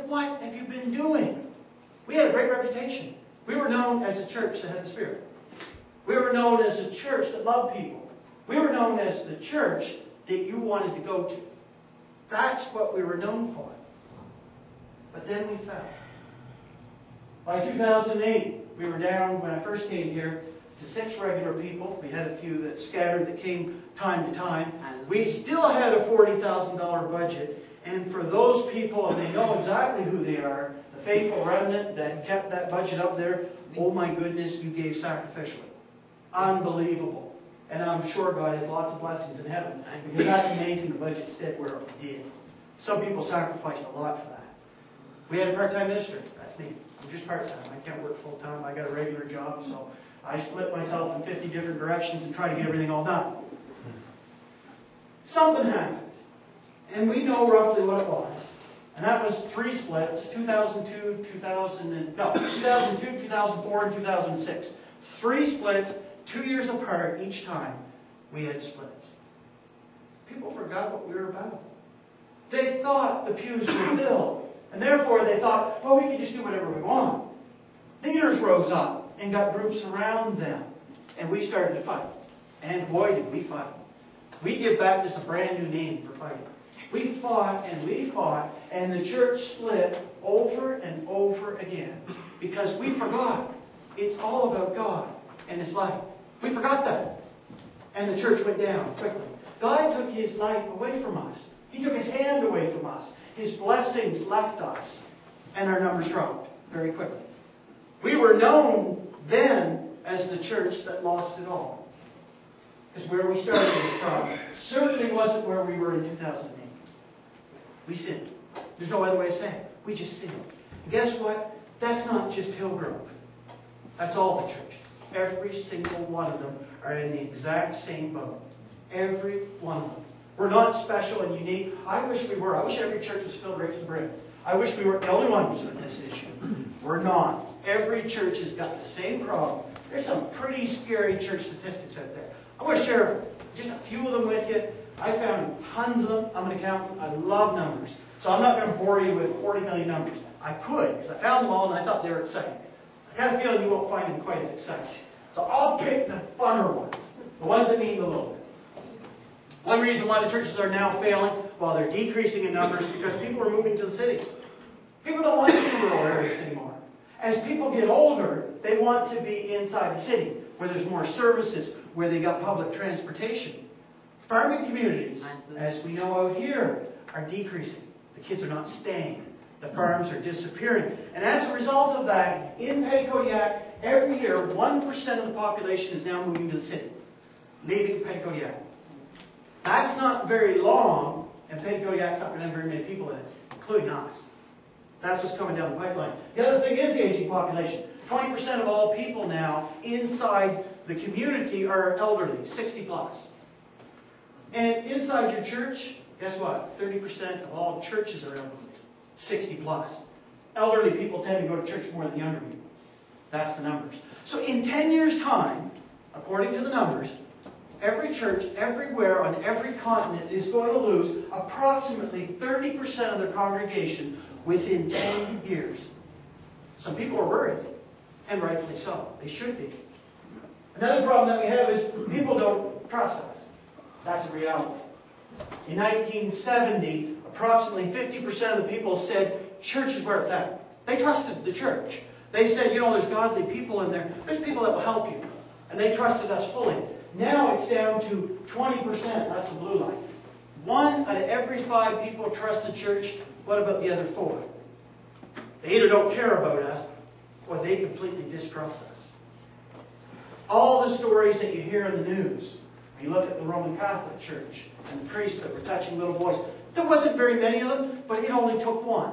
what have you been doing? We had a great reputation. We were known as a church that had the Spirit. We were known as a church that loved people. We were known as the church that you wanted to go to. That's what we were known for. But then we fell. By 2008, we were down, when I first came here, to 6 regular people. We had a few that scattered that came time to time. We still had a $40,000 budget. And for those people, and they know exactly who they are, the faithful remnant that kept that budget up there, oh my goodness, you gave sacrificially. Unbelievable. And I'm sure God has lots of blessings in heaven, because that's amazing the budget stayed where it did. Some people sacrificed a lot for that. We had a part-time minister. That's me. I'm just part-time. I can't work full-time. I got a regular job, so I split myself in 50 different directions and try to get everything all done. Something happened. And we know roughly what it was. And that was 3 splits, 2002, 2004, and 2006. 3 splits, 2 years apart each time we had splits. People forgot what we were about. They thought the pews were filled. And therefore they thought, well, we can just do whatever we want. Leaders rose up and got groups around them. And we started to fight. And boy, did we fight. We give Baptist a brand new name for fighting. We fought, and the church split over and over again. Because we forgot. It's all about God and His light. We forgot that. And the church went down quickly. God took His light away from us. He took His hand away from us. His blessings left us. And our numbers dropped very quickly. We were known then as the church that lost it all. Because where we started from certainly wasn't where we were in 2008. We sinned. There's no other way to say it. We just sinned. And guess what? That's not just Hillgrove. That's all the churches. Every single one of them are in the exact same boat. Every one of them. We're not special and unique. I wish we were. I wish every church was filled right to the brim. I wish we weren't the only ones with this issue. We're not. Every church has got the same problem. There's some pretty scary church statistics out there. I want to share just a few of them with you. I found tons of them. I'm an accountant. I love numbers. So I'm not going to bore you with 40 million numbers. I could, because I found them all and I thought they were exciting. I got a feeling you won't find them quite as exciting. So I'll pick the funner ones. The ones that mean the little bit. One reason why the churches are now failing, while they're decreasing in numbers, because people are moving to the cities. People don't want to be in rural areas anymore. As people get older, they want to be inside the city, where there's more services, where they got public transportation. Farming communities, as we know out here, are decreasing. The kids are not staying. The farms are disappearing. And as a result of that, in Pettit-Kodiak, every year, 1% of the population is now moving to the city, leaving Pettit-Kodiak. That's not very long, and Pettit-Kodiak's not going to have very many people in it, including us. That's what's coming down the pipeline. The other thing is the aging population. 20% of all people now inside the community are elderly, 60 plus. And inside your church, guess what? 30% of all churches are elderly, 60 plus. Elderly people tend to go to church more than younger people. That's the numbers. So in 10 years' time, according to the numbers, every church, everywhere, on every continent is going to lose approximately 30% of their congregation within 10 years. Some people are worried, and rightfully so. They should be. Another problem that we have is people don't trust us. That's a reality. In 1970, approximately 50% of the people said church is where it's at. They trusted the church. They said, you know, there's godly people in there. There's people that will help you. And they trusted us fully. Now it's down to 20%. That's the blue line. 1 out of every 5 people trust the church. What about the other 4? They either don't care about us, or they completely distrust us. All the stories that you hear in the news, you look at the Roman Catholic Church and the priests that were touching little boys. There wasn't very many of them, but it only took 1.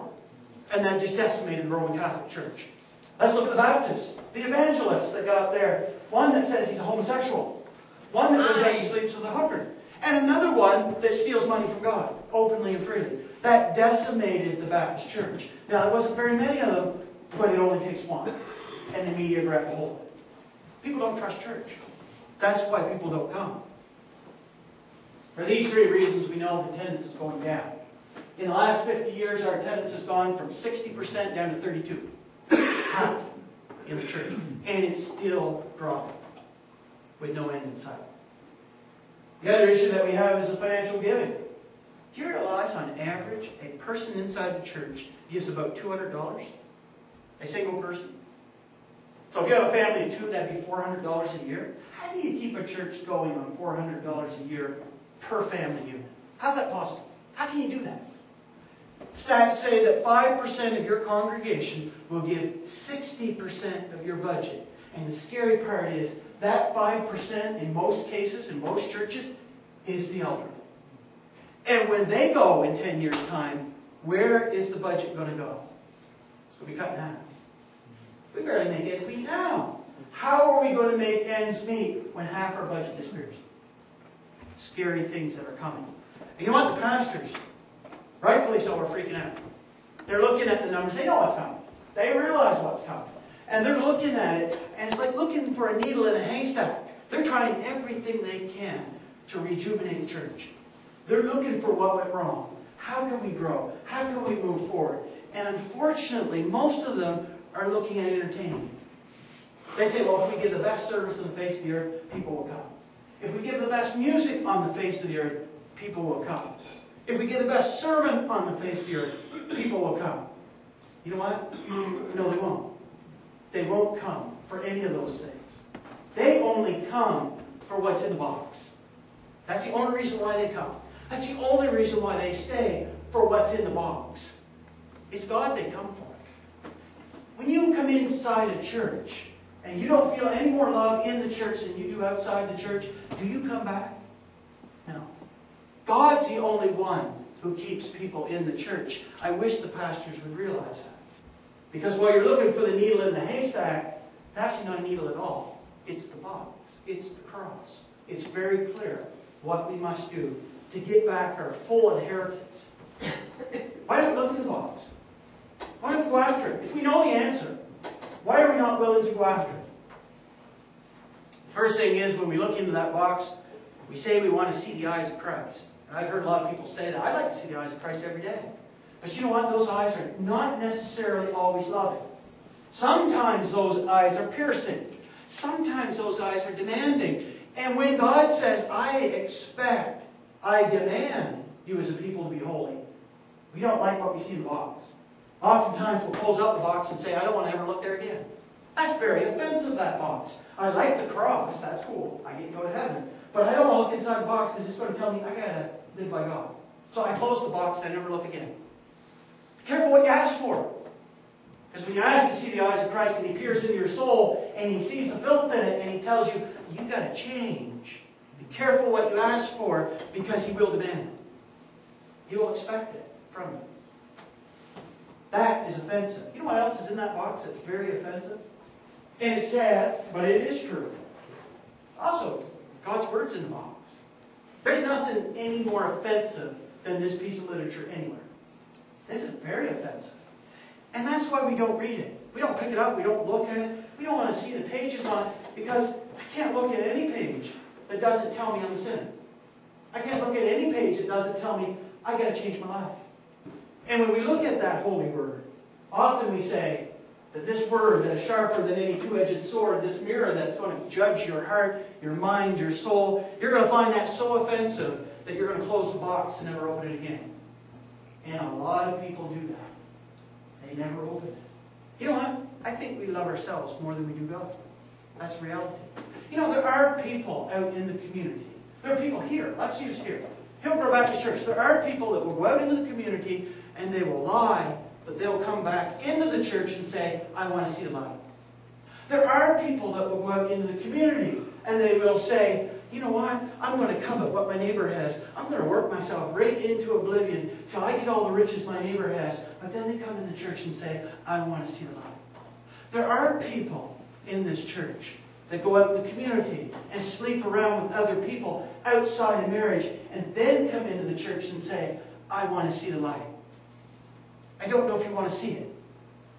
And that just decimated the Roman Catholic Church. Let's look at the Baptists, the evangelists that got up there. One that says he's a homosexual. One that goes out and sleeps with a hooker. And another one that steals money from God, openly and freely. That decimated the Baptist Church. Now, there wasn't very many of them, but it only takes 1. And the media grabbed a hold of it. People don't trust church. That's why people don't come. For these 3 reasons, we know the attendance is going down. In the last 50 years, our attendance has gone from 60% down to 32%. Half in the church. And it's still dropping with no end in sight. The other issue that we have is the financial giving. Do you realize on average, a person inside the church gives about $200? A single person? So if you have a family of two, that'd be $400 a year. How do you keep a church going on $400 a year per family unit? How's that possible? How can you do that? Stats say that 5% of your congregation will give 60% of your budget. And the scary part is that 5% in most cases, in most churches, is the elderly. And when they go in 10 years' time, where is the budget going to go? It's going to be cut in half. We barely make ends meet now. How are we going to make ends meet when half our budget disappears? Scary things that are coming. And you know what? The pastors, rightfully so, are freaking out. They're looking at the numbers. They know what's coming. They realize what's coming. And they're looking at it, and it's like looking for a needle in a haystack. They're trying everything they can to rejuvenate the church. They're looking for what went wrong. How can we grow? How can we move forward? And unfortunately, most of them are looking at entertaining. They say, well, if we give the best service on the face of the earth, people will come. If we give the best music on the face of the earth, people will come. If we give the best sermon on the face of the earth, people will come. You know what? No, they won't. They won't come for any of those things. They only come for what's in the box. That's the only reason why they come. That's the only reason why they stay, for what's in the box. It's God they come for. When you come inside a church and you don't feel any more love in the church than you do outside the church, do you come back? No. God's the only one who keeps people in the church. I wish the pastors would realize that. Because while you're looking for the needle in the haystack, it's actually not a needle at all. It's the box. It's the cross. It's very clear what we must do to get back our full inheritance. Why don't we look in the box? Why don't we go after it? If we know the answer, why are we not willing to go after it? The first thing is, when we look into that box, we say we want to see the eyes of Christ. And I've heard a lot of people say that. I like to see the eyes of Christ every day. But you know what? Those eyes are not necessarily always loving. Sometimes those eyes are piercing. Sometimes those eyes are demanding. And when God says, I expect, I demand you as a people to be holy, we don't like what we see in the box. Oftentimes we'll close up the box and say, I don't want to ever look there again. That's very offensive, that box. I like the cross. That's cool. I get to go to heaven. But I don't want to look inside the box because it's going to tell me I got to live by God. So I close the box and I never look again. Be careful what you ask for. Because when you ask to see the eyes of Christ and He peers into your soul and He sees the filth in it and He tells you, you got to change. Be careful what you ask for because He will demand it. He will expect it from you. That is offensive. You know what else is in that box that's very offensive? And it's sad, but it is true. Also, God's Word's in the box. There's nothing any more offensive than this piece of literature anywhere. This is very offensive. And that's why we don't read it. We don't pick it up. We don't look at it. We don't want to see the pages on it because I can't look at any page that doesn't tell me I'm a sinner. I can't look at any page that doesn't tell me I got to change my life. And when we look at that holy word, often we say that this word that is sharper than any two-edged sword, this mirror that's going to judge your heart, your mind, your soul, you're going to find that so offensive that you're going to close the box and never open it again. And a lot of people do that. They never open it. You know what? I think we love ourselves more than we do God. That's reality. You know, there are people out in the community. There are people here. Let's use here. Hillsborough Baptist Church. There are people that will go out into the community and they will lie, but they'll come back into the church and say, I want to see the light. There are people that will go out into the community and they will say, you know what? I'm going to covet what my neighbor has. I'm going to work myself right into oblivion till I get all the riches my neighbor has. But then they come in the church and say, I want to see the light. There are people in this church that go out in the community and sleep around with other people outside of marriage and then come into the church and say, I want to see the light. I don't know if you want to see it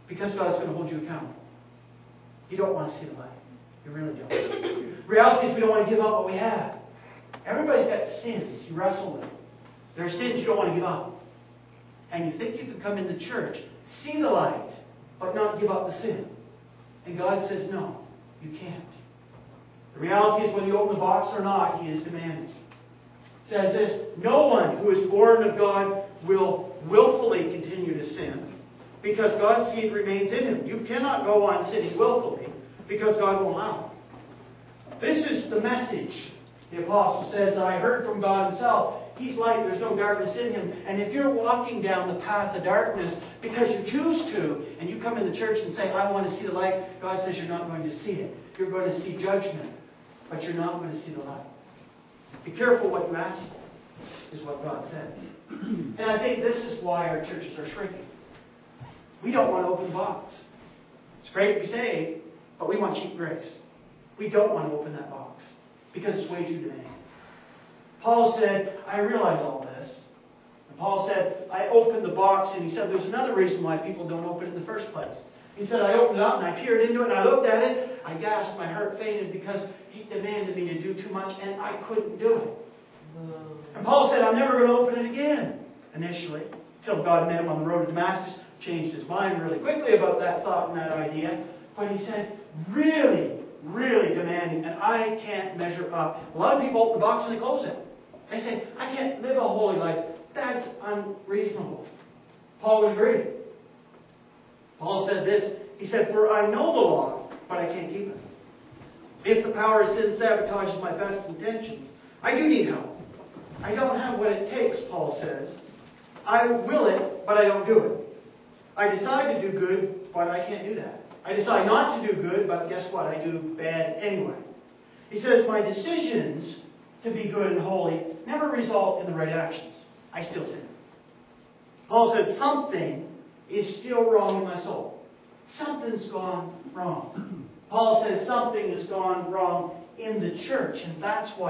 because God's going to hold you accountable. You don't want to see the light. You really don't. Reality is we don't want to give up what we have. Everybody's got sins you wrestle with. There are sins you don't want to give up. and you think you can come into church, see the light, but not give up the sin. And God says, no, you can't. The reality is, whether you open the box or not, He is demanding. It says this, no one who is born of God will willfully continue to sin, because God's seed remains in him. You cannot go on sinning willfully, because God won't allow it. This is the message, the apostle says, that I heard from God Himself. He's light, there's no darkness in Him. And if you're walking down the path of darkness because you choose to, and you come into church and say, I want to see the light, God says you're not going to see it. You're going to see judgment, but you're not going to see the light. Be careful what you ask for, is what God says. And I think this is why our churches are shrinking. We don't want to open the box. It's great to be saved, but we want cheap grace. We don't want to open that box because it's way too demanding. Paul said, I realize all this. And Paul said, I opened the box, and he said there's another reason why people don't open it in the first place. He said, I opened it up and I peered into it and I looked at it. I gasped, my heart fainted because he demanded me to do too much and I couldn't do it. And Paul said, I'm never going to open it again, initially, until God met him on the road to Damascus, changed his mind really quickly about that thought and that idea. But he said, really, really demanding, and I can't measure up. A lot of people open the box and they close it. They say, I can't live a holy life. That's unreasonable. Paul would agree. Paul said this. He said, for I know the law, but I can't keep it. If the power of sin sabotages my best intentions, I do need help. I don't have what it takes, Paul says. I will it, but I don't do it. I decide to do good, but I can't do that. I decide not to do good, but guess what? I do bad anyway. He says, my decisions to be good and holy never result in the right actions. I still sin. Paul said, something is still wrong in my soul. Something's gone wrong. Paul says something has gone wrong in the church, and that's why